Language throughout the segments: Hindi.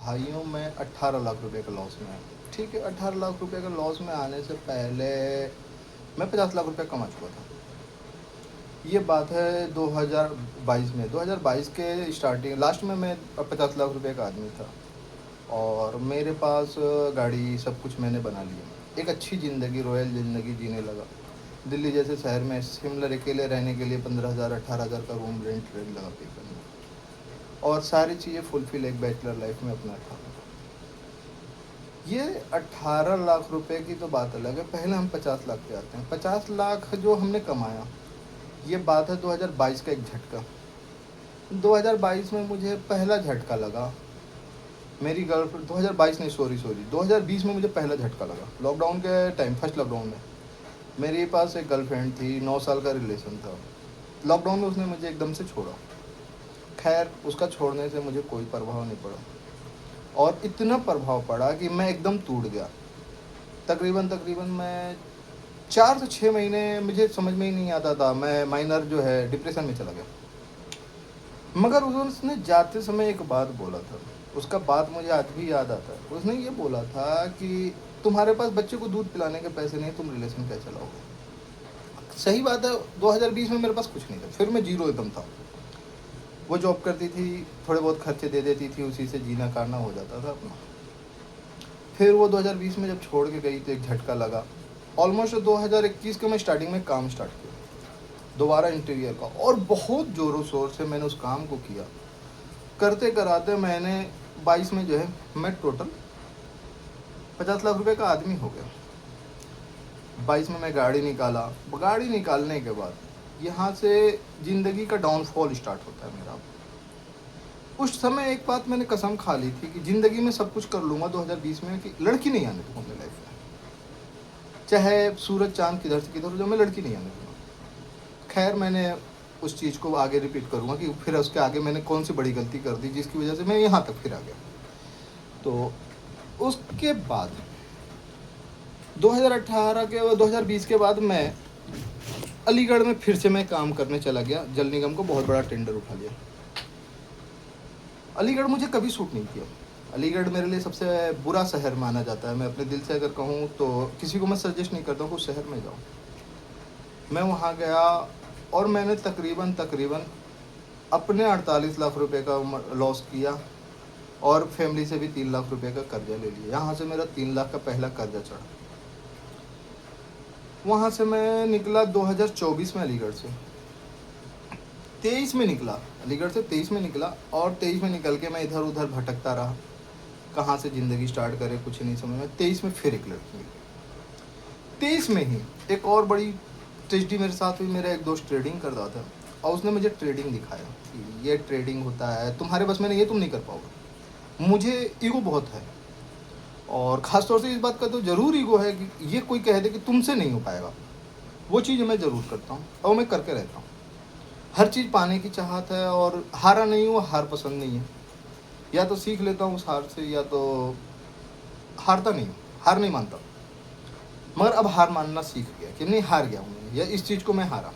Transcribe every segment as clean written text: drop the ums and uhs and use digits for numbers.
भाइयों मैं 18 लाख रुपए का लॉस में है। ठीक है, 18 लाख रुपए का लॉस में आने से पहले मैं 50 लाख रुपए कमा चुका था। ये बात है 2022 में। 2022 के स्टार्टिंग लास्ट में मैं 50 लाख रुपए का आदमी था और मेरे पास गाड़ी सब कुछ मैंने बना लिया। एक अच्छी ज़िंदगी, रॉयल ज़िंदगी जीने लगा। दिल्ली जैसे शहर में सिमिलर अकेले रहने के लिए 15,000 18,000 का रूम रेंट लगा पे करना, और सारी चीज़ें फुलफिल एक बैचलर लाइफ में अपना था। ये 18 लाख रुपए की तो बात अलग है, पहले हम 50 लाख पे आते हैं। 50 लाख जो हमने कमाया, ये बात है 2022 का एक झटका। 2022 में मुझे पहला झटका लगा। मेरी गर्लफ्रेंड 2022 नहीं, सॉरी 2020 में मुझे पहला झटका लगा, लॉकडाउन के टाइम, फर्स्ट लॉकडाउन में। मेरे पास एक गर्लफ्रेंड थी, 9 साल का रिलेशन था। लॉकडाउन में उसने मुझे एकदम से छोड़ा। खैर, उसका छोड़ने से मुझे कोई प्रभाव नहीं पड़ा, और इतना प्रभाव पड़ा कि मैं एकदम टूट गया। तकरीबन तकरीबन मैं 4 से 6 महीने मुझे समझ में ही नहीं आता था, मैं माइनर जो है डिप्रेशन में चला गया। मगर उसने जाते समय एक बात बोला था, उसका बात मुझे आज भी याद आता है। उसने ये बोला था कि तुम्हारे पास बच्चे को दूध पिलाने के पैसे नहीं, तुम रिलेशन कैसे चलाओगे। सही बात है, 2020 में मेरे पास कुछ नहीं था, फिर मैं जीरो एकदम था। वो जॉब करती थी, थोड़े बहुत खर्चे दे देती थी, उसी से जीना काटना हो जाता था अपना। फिर वो 2020 में जब छोड़ के गई तो एक झटका लगा। ऑलमोस्ट 2021 के मैं स्टार्टिंग में काम स्टार्ट किया दोबारा इंटीरियर का, और बहुत ज़ोरों शोर से मैंने उस काम को किया। करते कराते मैंने 22 में जो है मैं टोटल 50 लाख रुपए का आदमी हो गया। 22 में मैं गाड़ी निकाला। गाड़ी निकालने के बाद यहाँ से ज़िंदगी का डाउनफॉल स्टार्ट होता है मेरा। उस समय एक बात मैंने कसम खा ली थी कि ज़िंदगी में सब कुछ कर लूँगा 2020 में, कि लड़की नहीं आने दूँगा अपनी लाइफ में, चाहे सूरज चाँद किधर से किधर हो जाए, मैं लड़की नहीं आने दूँगा। खैर, मैंने उस चीज़ को आगे रिपीट करूँगा कि फिर उसके आगे मैंने कौन सी बड़ी गलती कर दी जिसकी वजह से मैं यहाँ तक फिर आ गया। तो उसके बाद 2018 के 2020 के बाद मैं अलीगढ़ में फिर से मैं काम करने चला गया। जल निगम को बहुत बड़ा टेंडर उठा लिया। अलीगढ़ मुझे कभी सूट नहीं किया। अलीगढ़ मेरे लिए सबसे बुरा शहर माना जाता है। मैं अपने दिल से अगर कहूँ तो किसी को मैं सजेस्ट नहीं करता हूँ कि उस शहर में जाऊँ। मैं वहाँ गया और मैंने तकरीबन तकरीबन अपने 48 लाख रुपए का लॉस किया, और फैमिली से भी 3 लाख रुपए का कर्जा ले लिया। यहाँ से मेरा 3 लाख का पहला कर्जा चढ़ा। वहाँ से मैं निकला 2024 में अलीगढ़ से, 23 में निकला अलीगढ़ से, 23 में निकला, और 23 में निकल के मैं इधर उधर भटकता रहा, कहाँ से ज़िंदगी स्टार्ट करे कुछ नहीं समझ में। 23 में फिर एक लड़की मिली। 23 में ही एक और बड़ी ट्रेजेडी मेरे साथ हुई। मेरा एक दोस्त ट्रेडिंग करता था और उसने मुझे ट्रेडिंग दिखाया कि ये ट्रेडिंग होता है, तुम्हारे बस में नहीं, ये तुम नहीं कर पाओगे। मुझे ईगो बहुत है, और ख़ास तौर से इस बात का तो ज़रूर ईगो है कि ये कोई कह दे कि तुमसे नहीं हो पाएगा, वो चीज़ मैं ज़रूर करता हूँ और मैं करके रहता हूँ। हर चीज़ पाने की चाहत है, और हारा नहीं हूँ, हार पसंद नहीं है। या तो सीख लेता हूँ उस हार से, या तो हारता नहीं हूँ, हार नहीं मानता। मगर अब हार मानना सीख गया कि नहीं, हार गया हूँ या इस चीज़ को मैं हारा।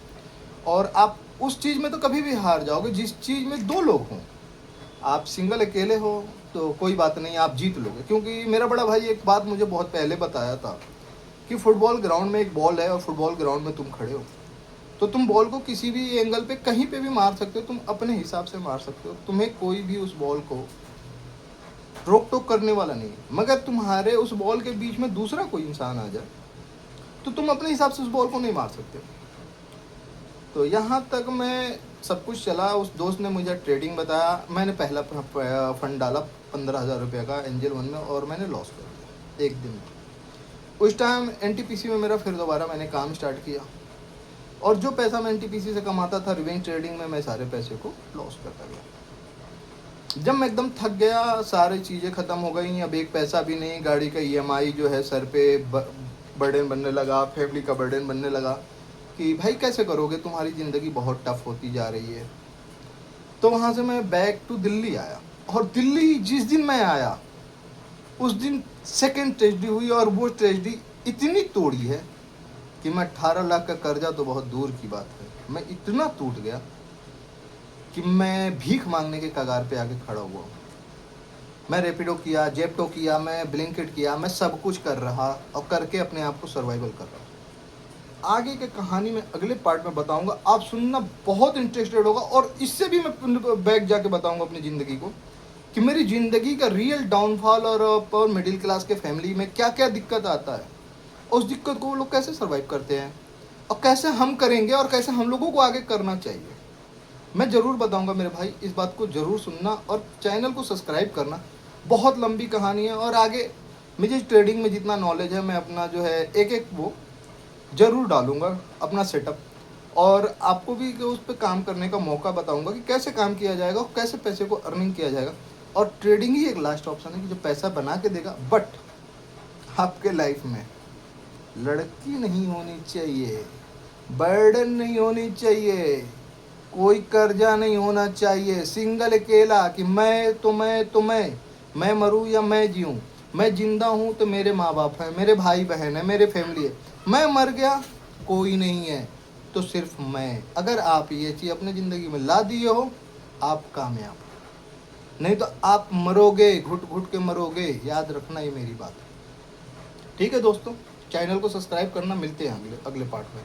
और आप उस चीज़ में तो कभी भी हार जाओगे जिस चीज़ में दो लोग हों। आप सिंगल अकेले हो तो कोई बात नहीं, आप जीत लोगे। क्योंकि मेरा बड़ा भाई एक बात मुझे बहुत पहले बताया था कि फुटबॉल ग्राउंड में एक बॉल है और फुटबॉल ग्राउंड में तुम खड़े हो, तो तुम बॉल को किसी भी एंगल पे कहीं पे भी मार सकते हो, तुम अपने हिसाब से मार सकते हो। तुम्हें कोई भी उस बॉल को रोक टोक करने वाला नहीं है। मगर तुम्हारे उस बॉल के बीच में दूसरा कोई इंसान आ जाए तो तुम अपने हिसाब से उस बॉल को नहीं मार सकते। तो यहाँ तक मैं सब कुछ चला। उस दोस्त ने मुझे ट्रेडिंग बताया। मैंने पहला फंड डाला 15,000 रुपये का एंजल वन में, और मैंने लॉस कर दिया एक दिन में। उस टाइम एनटीपीसी में मेरा फिर दोबारा मैंने काम स्टार्ट किया, और जो पैसा मैं एनटीपीसी से कमाता था रिवेंज ट्रेडिंग में, मैं सारे पैसे को लॉस करता गया। जब मैं एकदम थक गया, सारी चीज़ें ख़त्म हो गई, अब एक पैसा भी नहीं, गाड़ी का ईएमआई जो है सर पे बर्डन बनने लगा, फैमिली का बर्डन बनने लगा कि भाई कैसे करोगे, तुम्हारी ज़िंदगी बहुत टफ होती जा रही है। तो वहाँ से मैं बैक टू दिल्ली आया, और दिल्ली जिस दिन मैं आया उस दिन सेकेंड ट्रेजेडी हुई, और वो ट्रेजेडी इतनी तोड़ी है कि मैं 18 लाख का कर्जा तो बहुत दूर की बात है, मैं इतना टूट गया कि मैं भीख मांगने के कगार पे आके खड़ा हुआ हूँ। मैं रैपिडो किया, जेप्टो किया, मैं ब्लिंकिट किया, मैं सब कुछ कर रहा और करके अपने आप को सर्वाइवल कर रहा हूँ। आगे की कहानी में अगले पार्ट में बताऊंगा, आप सुनना बहुत इंटरेस्टेड होगा। और इससे भी मैं बैक जाके बताऊंगा अपनी ज़िंदगी को कि मेरी ज़िंदगी का रियल डाउनफॉल और मिडिल क्लास के फैमिली में क्या क्या दिक्कत आता है, उस दिक्कत को वो लोग कैसे सर्वाइव करते हैं और कैसे हम करेंगे और कैसे हम लोगों को आगे करना चाहिए। मैं ज़रूर बताऊंगा मेरे भाई, इस बात को ज़रूर सुनना और चैनल को सब्सक्राइब करना। बहुत लंबी कहानी है और आगे मुझे ट्रेडिंग में जितना नॉलेज है मैं अपना जो है एक एक वो ज़रूर डालूंगा अपना सेटअप, और आपको भी उस पर काम करने का मौका बताऊंगा कि कैसे काम किया जाएगा और कैसे पैसे को अर्निंग किया जाएगा। और ट्रेडिंग ही एक लास्ट ऑप्शन है कि जो पैसा बना के देगा। बट आपके लाइफ में लड़की नहीं होनी चाहिए, बर्डन नहीं होनी चाहिए, कोई कर्जा नहीं होना चाहिए, सिंगल अकेला कि मैं मरूं या मैं जीऊं, मैं जिंदा हूं तो मेरे माँ बाप हैं, मेरे भाई बहन है, मेरे फैमिली है, मैं मर गया कोई नहीं है तो सिर्फ मैं। अगर आप ये चीज़ अपने ज़िंदगी में ला दिए हो, आप कामयाब हो। नहीं तो आप मरोगे, घुट घुट के मरोगे, याद रखना ये मेरी बात है। ठीक है दोस्तों, चैनल को सब्सक्राइब करना, मिलते हैं अगले अगले पार्ट में।